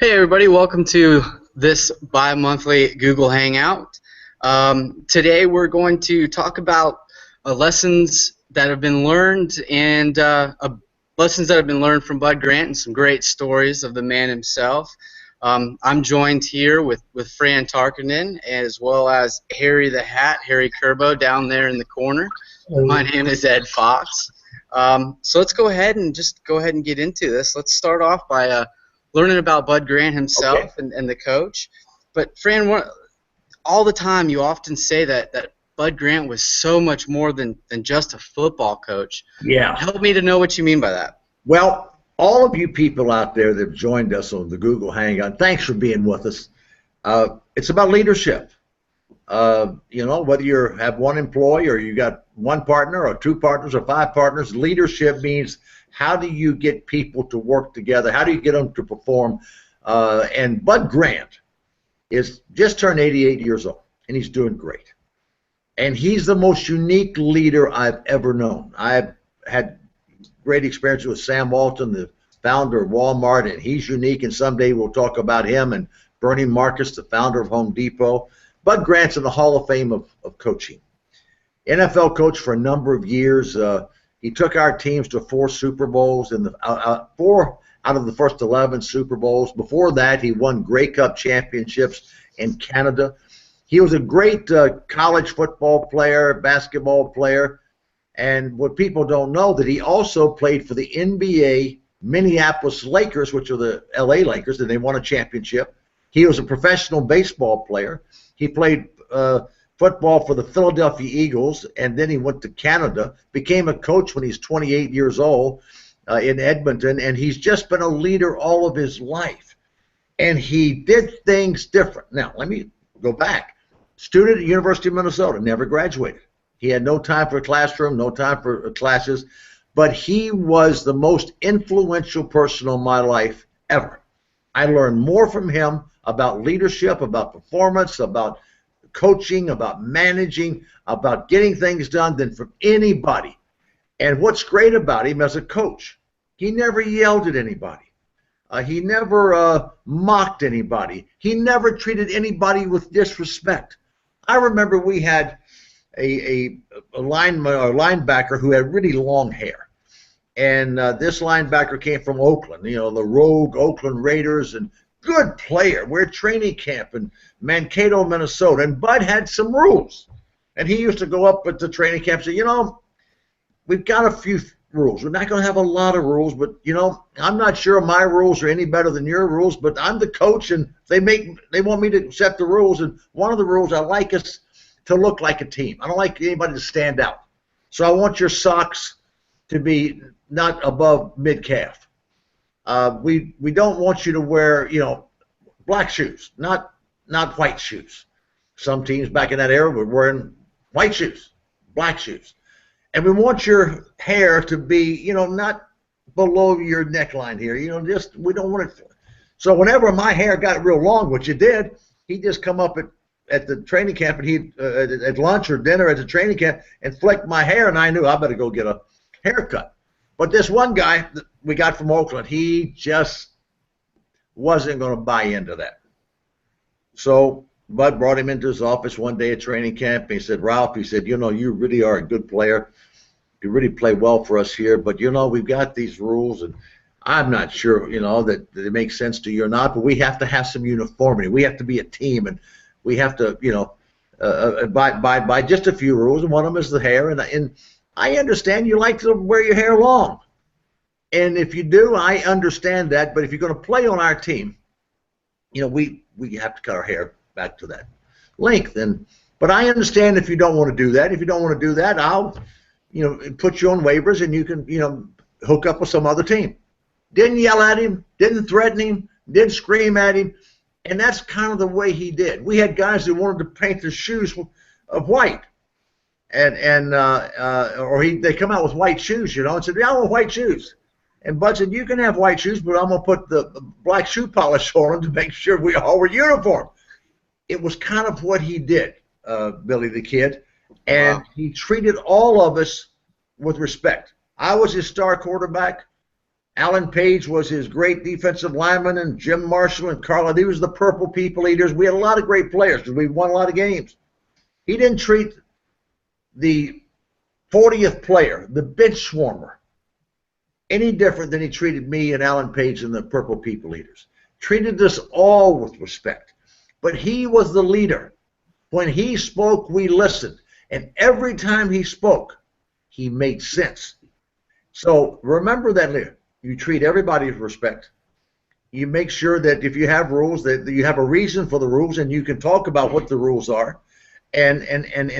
Hey everybody, welcome to this bi-monthly Google Hangout. Today we're going to talk about lessons that have been learned and lessons that have been learned from Bud Grant and some great stories of the man himself. I'm joined here with Fran Tarkinen as well as Harry the Hat, Harry Curbo down there in the corner. My name is Ed Fox. So let's go ahead and get into this. Let's start off by learning about Bud Grant himself and the coach. But Fran, all the time you often say that Bud Grant was so much more than just a football coach. Yeah. Help me to know what you mean by that. Well, all of you people out there that have joined us on the Google Hangout, thanks for being with us. It's about leadership. Whether you have one employee or you got one partner or two partners or five partners, leadership means how do you get people to work together? How do you get them to perform? And Bud Grant is just turned 88 years old, and he's doing great. And he's the most unique leader I've ever known. I've had great experience with Sam Walton, the founder of Walmart, and he's unique, and someday we'll talk about him, and Bernie Marcus, the founder of Home Depot. Bud Grant's in the Hall of Fame of coaching. NFL coach for a number of years. He took our teams to 4 Super Bowls, and 4 out of the first 11 Super Bowls. Before that, he won Grey Cup championships in Canada. He was a great college football player, basketball player, and what people don't know that he also played for the NBA Minneapolis Lakers, which are the LA Lakers, and they won a championship. He was a professional baseball player. He played football for the Philadelphia Eagles, and then he went to Canada, became a coach when he's 28 years old in Edmonton, and he's just been a leader all of his life. And he did things different. Now, let me go back. Student at the University of Minnesota, never graduated. He had no time for a classroom, no time for classes, but he was the most influential person in my life ever. I learned more from him about leadership, about performance, about coaching, about managing, about getting things done than from anybody. And what's great about him as a coach, he never yelled at anybody. He never mocked anybody. He never treated anybody with disrespect. I remember we had a linebacker who had really long hair. And this linebacker came from Oakland, the rogue Oakland Raiders, and good player. We're at training camp in Mankato, Minnesota, and Bud had some rules. And he used to go up at the training camp and say, we've got a few rules. We're not going to have a lot of rules, but, I'm not sure my rules are any better than your rules, but I'm the coach, and they want me to set the rules, and one of the rules I like is to look like a team. I don't like anybody to stand out. So I want your socks to be not above mid-calf. We don't want you to wear, black shoes, not white shoes. Some teams back in that era were wearing white shoes, black shoes. And we want your hair to be, not below your neckline here. We don't want it. So whenever my hair got real long, which it did, he'd just come up at the training camp, and he'd at lunch or dinner at the training camp and flick my hair, and I knew I better go get a haircut. But this one guy that we got from Oakland, he just wasn't going to buy into that. So Bud brought him into his office one day at training camp, and he said, Ralph, he said, you really are a good player. You really play well for us here, but, we've got these rules, and I'm not sure, that it makes sense to you or not, but we have to have some uniformity. We have to be a team, and we have to, abide by just a few rules, and one of them is the hair, and I understand you like to wear your hair long. And if you do, I understand that. But if you're going to play on our team, we have to cut our hair back to that length. But I understand if you don't want to do that. If you don't want to do that, I'll, put you on waivers, and you can, hook up with some other team. Didn't yell at him, didn't threaten him, didn't scream at him. And that's kind of the way he did. We had guys who wanted to paint their shoes of white. Or they come out with white shoes, and said, I want white shoes. And Bud said, you can have white shoes, but I'm going to put the black shoe polish on them to make sure we all were uniform. It was kind of what he did, Billy the Kid, and wow. He treated all of us with respect. I was his star quarterback. Alan Page was his great defensive lineman, and Jim Marshall and Carl. He was the Purple People Eaters. We had a lot of great players because we won a lot of games. He didn't treat the 40th player, the bench swarmer, any different than he treated me and Alan Page and the Purple People Eaters. Treated us all with respect. But he was the leader. When he spoke, we listened. And every time he spoke, he made sense. So remember that leader. You treat everybody with respect. You make sure that if you have rules, that you have a reason for the rules, and you can talk about what the rules are. And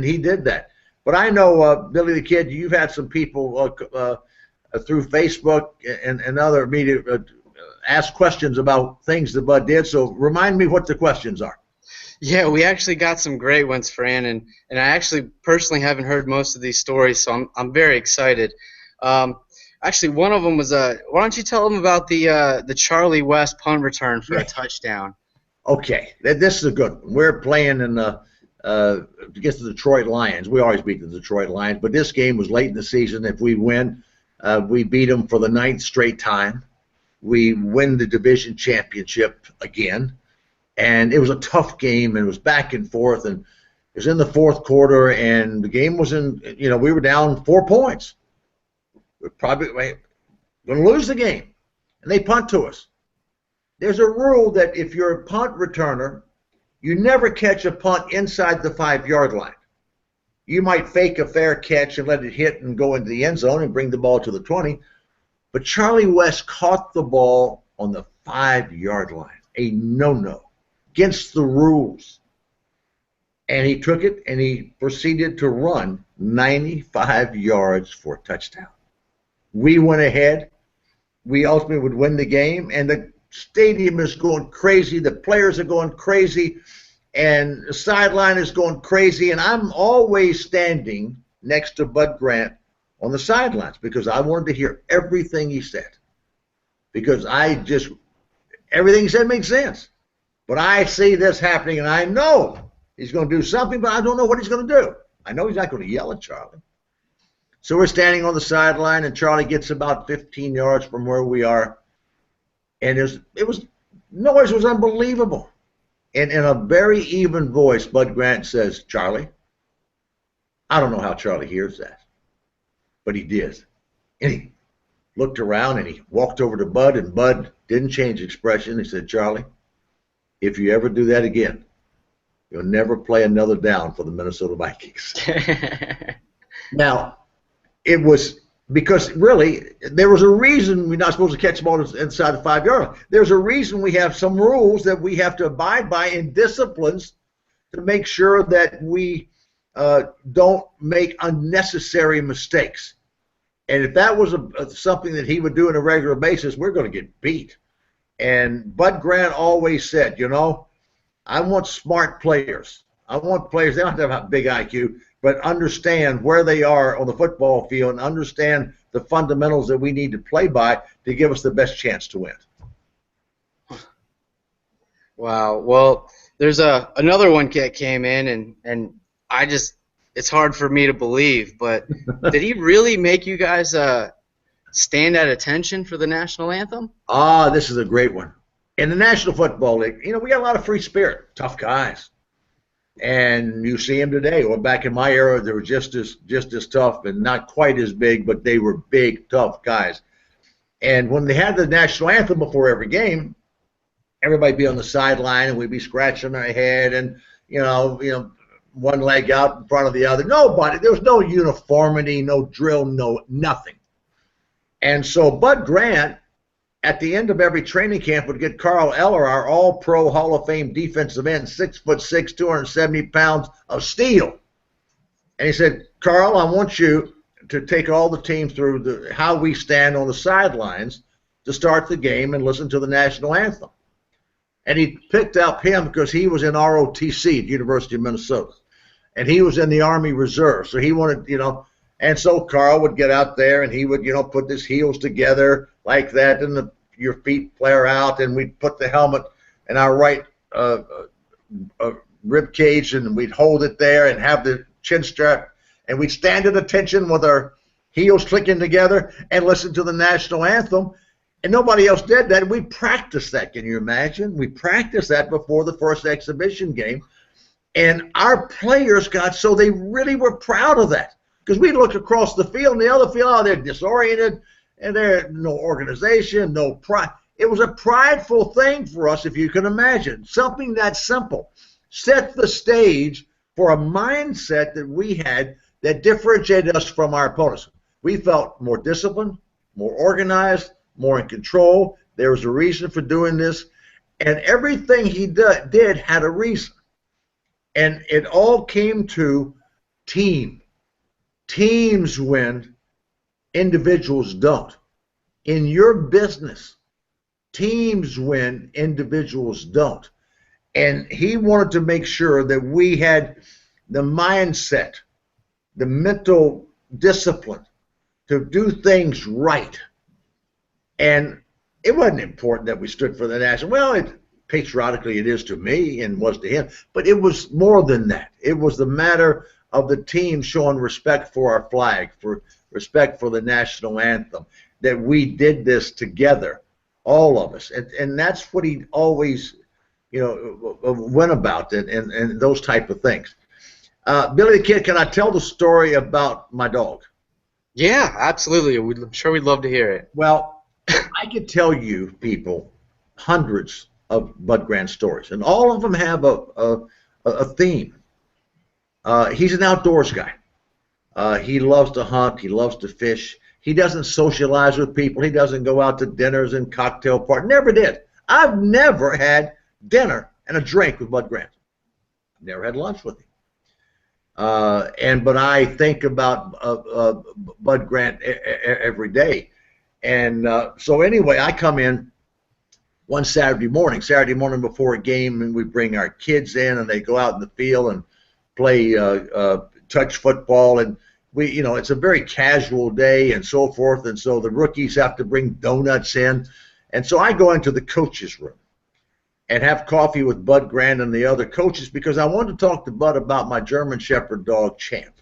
he did that. But I know, Billy the Kid, you've had some people through Facebook and other media ask questions about things that Bud did. So remind me what the questions are. Yeah, we actually got some great ones, Fran, and I actually personally haven't heard most of these stories, so I'm very excited. Actually, one of them was why don't you tell them about the Charlie West punt return for a touchdown? Okay, this is a good one. We're playing in against the Detroit Lions. We always beat the Detroit Lions, but this game was late in the season. If we win, we beat them for the 9th straight time. We win the division championship again. And it was a tough game, and it was back and forth, and it was in the 4th quarter, and the game was in, we were down 4 points. We're probably going to lose the game, and they punt to us. There's a rule that if you're a punt returner, you never catch a punt inside the 5-yard line. You might fake a fair catch and let it hit and go into the end zone and bring the ball to the 20, but Charlie West caught the ball on the 5-yard line, a no-no. Against the rules. And he took it and he proceeded to run 95 yards for a touchdown. We went ahead. We ultimately would win the game, and the stadium is going crazy. The players are going crazy, and the sideline is going crazy, and I'm always standing next to Bud Grant on the sidelines because I wanted to hear everything he said, because everything he said made sense. But I see this happening, and I know he's going to do something, but I don't know what he's going to do. I know he's not going to yell at Charlie. So we're standing on the sideline, and Charlie gets about 15 yards from where we are, and noise was unbelievable. And in a very even voice, Bud Grant says, "Charlie." I don't know how Charlie hears that, but he did. And he looked around, and he walked over to Bud, and Bud didn't change expression. He said, "Charlie, if you ever do that again, you'll never play another down for the Minnesota Vikings." Now, it was because really there was a reason we're not supposed to catch balls inside the 5-yard line. There's a reason we have some rules that we have to abide by in disciplines to make sure that we don't make unnecessary mistakes. And if that was something that he would do on a regular basis, we're going to get beat. And Bud Grant always said, I want smart players. I want players, they don't have to have a big IQ, but understand where they are on the football field and understand the fundamentals that we need to play by to give us the best chance to win. Wow. Well, there's another one that came in, and it's hard for me to believe, but did he really make you guys stand at attention for the national anthem? This is a great one. In the National Football League, we got a lot of free spirit, tough guys. And you see them today. Well, back in my era, they were just as tough and not quite as big, but they were big, tough guys. And when they had the national anthem before every game, everybody would be on the sideline, and we'd be scratching our head and, one leg out in front of the other. Nobody. There was no uniformity, no drill, no nothing. And so Bud Grant, at the end of every training camp, would get Carl Eller, our all-pro Hall of Fame defensive end, 6'6", 270 pounds of steel. And he said, "Carl, I want you to take all the team through how we stand on the sidelines to start the game and listen to the national anthem." And he picked up him because he was in ROTC at University of Minnesota. And he was in the Army Reserve. So he wanted, and so Carl would get out there and he would, put his heels together like that, and your feet flare out, and we'd put the helmet in our right rib cage, and we'd hold it there and have the chin strap, and we'd stand at attention with our heels clicking together and listen to the national anthem. And nobody else did that. We practiced that. Can you imagine? We practiced that before the first exhibition game. And our players got so they really were proud of that. Because we looked across the field and the other field, oh, they're disoriented and they're no organization, no pride. It was a prideful thing for us, if you can imagine. Something that simple. Set the stage for a mindset that we had that differentiated us from our opponents. We felt more disciplined, more organized, more in control. There was a reason for doing this. And everything he did had a reason. And it all came to team. Teams win, individuals don't. In your business, teams win, individuals don't. And he wanted to make sure that we had the mindset, the mental discipline to do things right. And it wasn't important that we stood for the national. Well, patriotically it is to me and was to him, but it was more than that. It was the matter of the team showing respect for our flag, for respect for the national anthem, that we did this together, all of us. And that's what he always, went about, and those type of things. Billy the Kid, can I tell the story about my dog? Yeah, absolutely. I'm sure we'd love to hear it. Well, I could tell you, people, hundreds of Bud Grant stories, and all of them have a theme. He's an outdoors guy. He loves to hunt. He loves to fish. He doesn't socialize with people. He doesn't go out to dinners and cocktail parties. Never did. I've never had dinner and a drink with Bud Grant. I've never had lunch with him. But I think about Bud Grant every day. And so anyway, I come in one Saturday morning before a game, and we bring our kids in, and they go out in the field and play touch football, and it's a very casual day and so forth, and so the rookies have to bring donuts in, and so I go into the coaches' room and have coffee with Bud Grant and the other coaches because I wanted to talk to Bud about my German Shepherd dog, Champ.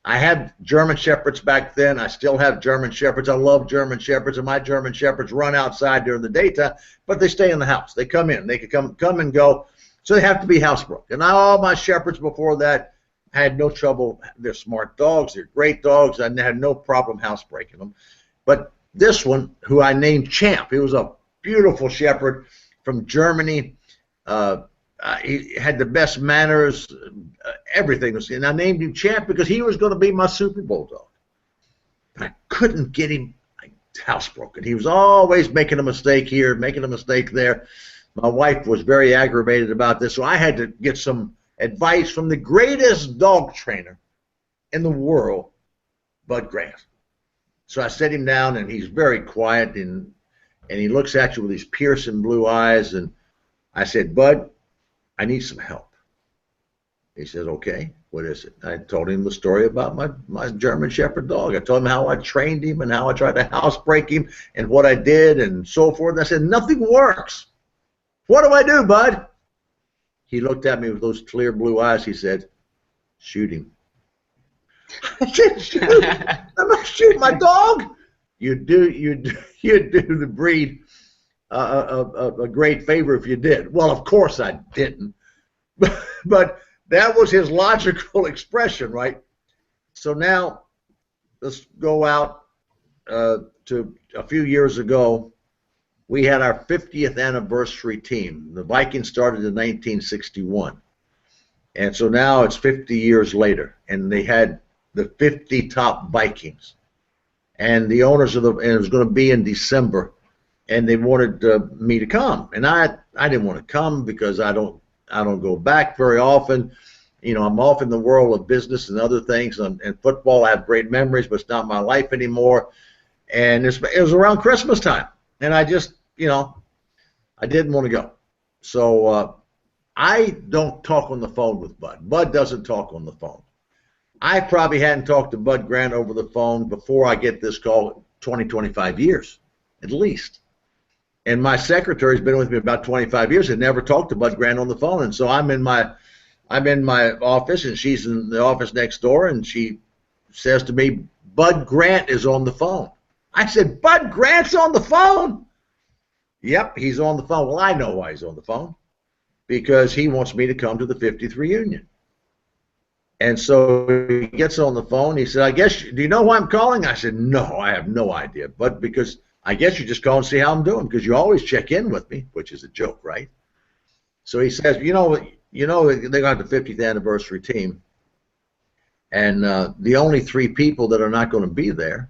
I had German Shepherds back then. I still have German Shepherds. I love German Shepherds, and my German Shepherds run outside during the daytime, but they stay in the house. They come in. They can come and go, so they have to be housebroken. And all my Shepherds before that had no trouble. They're smart dogs. They're great dogs. I had no problem housebreaking them. But this one, who I named Champ, he was a beautiful Shepherd from Germany. He had the best manners, everything was, and I named him Champ because he was going to be my Super Bowl dog. I couldn't get him housebroken. He was always making a mistake here, making a mistake there. My wife was very aggravated about this, so I had to get some advice from the greatest dog trainer in the world, Bud Grant. So I set him down, and he's very quiet, and he looks at you with these piercing blue eyes, and I said, Bud, I need some help. He said, okay, what is it? I told him the story about my German Shepherd dog. I told him how I trained him and how I tried to housebreak him and what I did and so forth. And I said, nothing works. What do I do, Bud? He looked at me with those clear blue eyes. He said, shoot him. I said, shoot? I'm not shooting my dog. You do the breed a great favor if you did. Well, of course I didn't, but that was his logical expression, right? So now let's go out to a few years ago. We had our 50th anniversary team. The Vikings started in 1961, and so now it's 50 years later, and they had the 50 top Vikings, and the owners of and it was going to be in December. And they wanted me to come, and I didn't want to come because I don't go back very often. I'm off in the world of business and other things, and football. I have great memories, but it's not my life anymore. And it was around Christmas time, and I just I didn't want to go. So I don't talk on the phone with Bud. Bud doesn't talk on the phone. I probably hadn't talked to Bud Grant over the phone before I get this call 25 years at least. And my secretary's been with me about 25 years and never talked to Bud Grant on the phone. And so I'm in my office, and she's in the office next door, and she says to me, Bud Grant is on the phone. I said, Bud Grant's on the phone? Yep, he's on the phone. Well, I know why he's on the phone. Because he wants me to come to the 50th reunion. And so he gets on the phone. He said, I guess, do you know why I'm calling? I said, no, I have no idea. But because I guess you just call and see how I'm doing, because you always check in with me, which is a joke, right? So he says, they got the 50th anniversary team. And the only three people that are not going to be there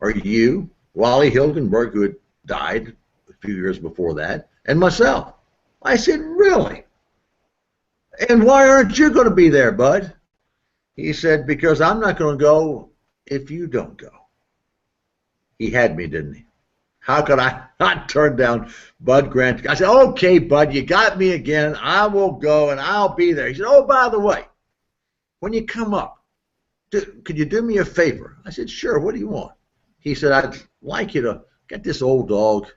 are you, Wally Hilgenberg, who had died a few years before that, and myself. I said, really? And why aren't you going to be there, bud? He said, because I'm not going to go if you don't go. He had me, didn't he? How could I not turn down Bud Grant? I said, okay, Bud, you got me again. I will go, and I'll be there. He said, oh, by the way, when you come up, could you do me a favor? I said, sure, what do you want? He said, I'd like you to get this old dog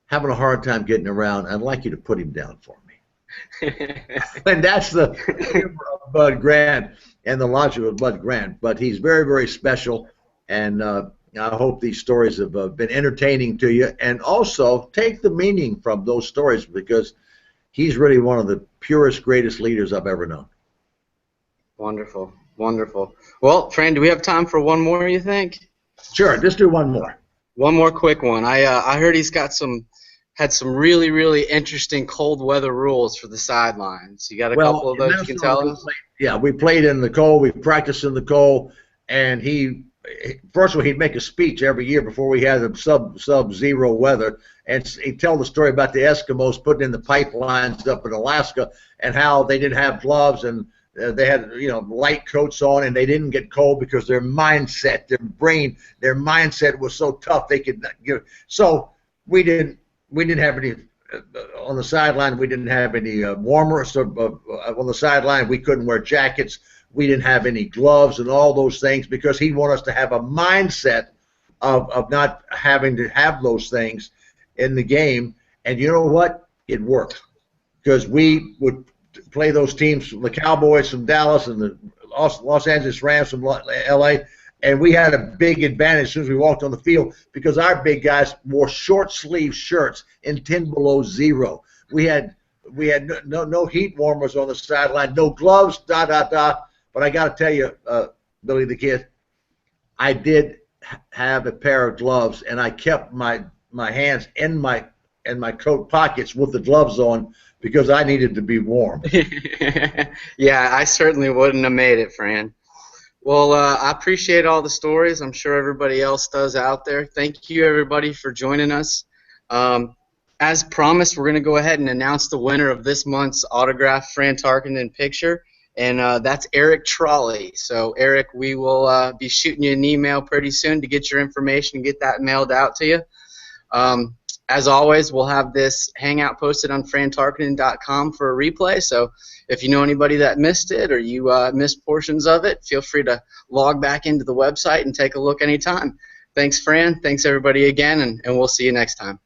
having a hard time getting around. I'd like you to put him down for me. And that's the humor of Bud Grant and the logic of Bud Grant. But he's very, very special, and I hope these stories have been entertaining to you. And also take the meaning from those stories, because he's really one of the purest, greatest leaders I've ever known. Wonderful, wonderful. Well, Fran, do we have time for one more, you think? Sure, just do one more. One more quick one. I heard he's got had some really, really interesting cold weather rules for the sidelines. You got a couple of those you can tell us? Yeah, we played in the cold. We practiced in the cold. And first of all, he'd make a speech every year before we had the sub-zero weather. And he'd tell the story about the Eskimos putting in the pipelines up in Alaska and how they didn't have gloves and they had, light coats on, and they didn't get cold because their mindset, their mindset was so tough they could not give. So we didn't have any on the sideline. We didn't have any warmers on the sideline. We couldn't wear jackets. We didn't have any gloves and all those things, because he'd want us to have a mindset of not having to have those things in the game. And you know what? It worked, because we would play those teams, the Cowboys from Dallas and the Los Angeles Rams from L.A., and we had a big advantage as soon as we walked on the field, because our big guys wore short-sleeve shirts in 10 below zero. We had no heat warmers on the sideline, no gloves, But I got to tell you, Billy the Kid, I did have a pair of gloves, and I kept my hands in my coat pockets with the gloves on, because I needed to be warm. Yeah, I certainly wouldn't have made it, Fran. Well, I appreciate all the stories. I'm sure everybody else does out there. Thank you, everybody, for joining us. As promised, we're going to go ahead and announce the winner of this month's autographed Fran Tarkenton picture, and that's Eric Trolley. So, Eric, we will be shooting you an email pretty soon to get your information and get that mailed out to you. As always, we'll have this hangout posted on frantarkenton.com for a replay. So if you know anybody that missed it, or you missed portions of it, feel free to log back into the website and take a look anytime. Thanks, Fran. Thanks, everybody, again, and we'll see you next time.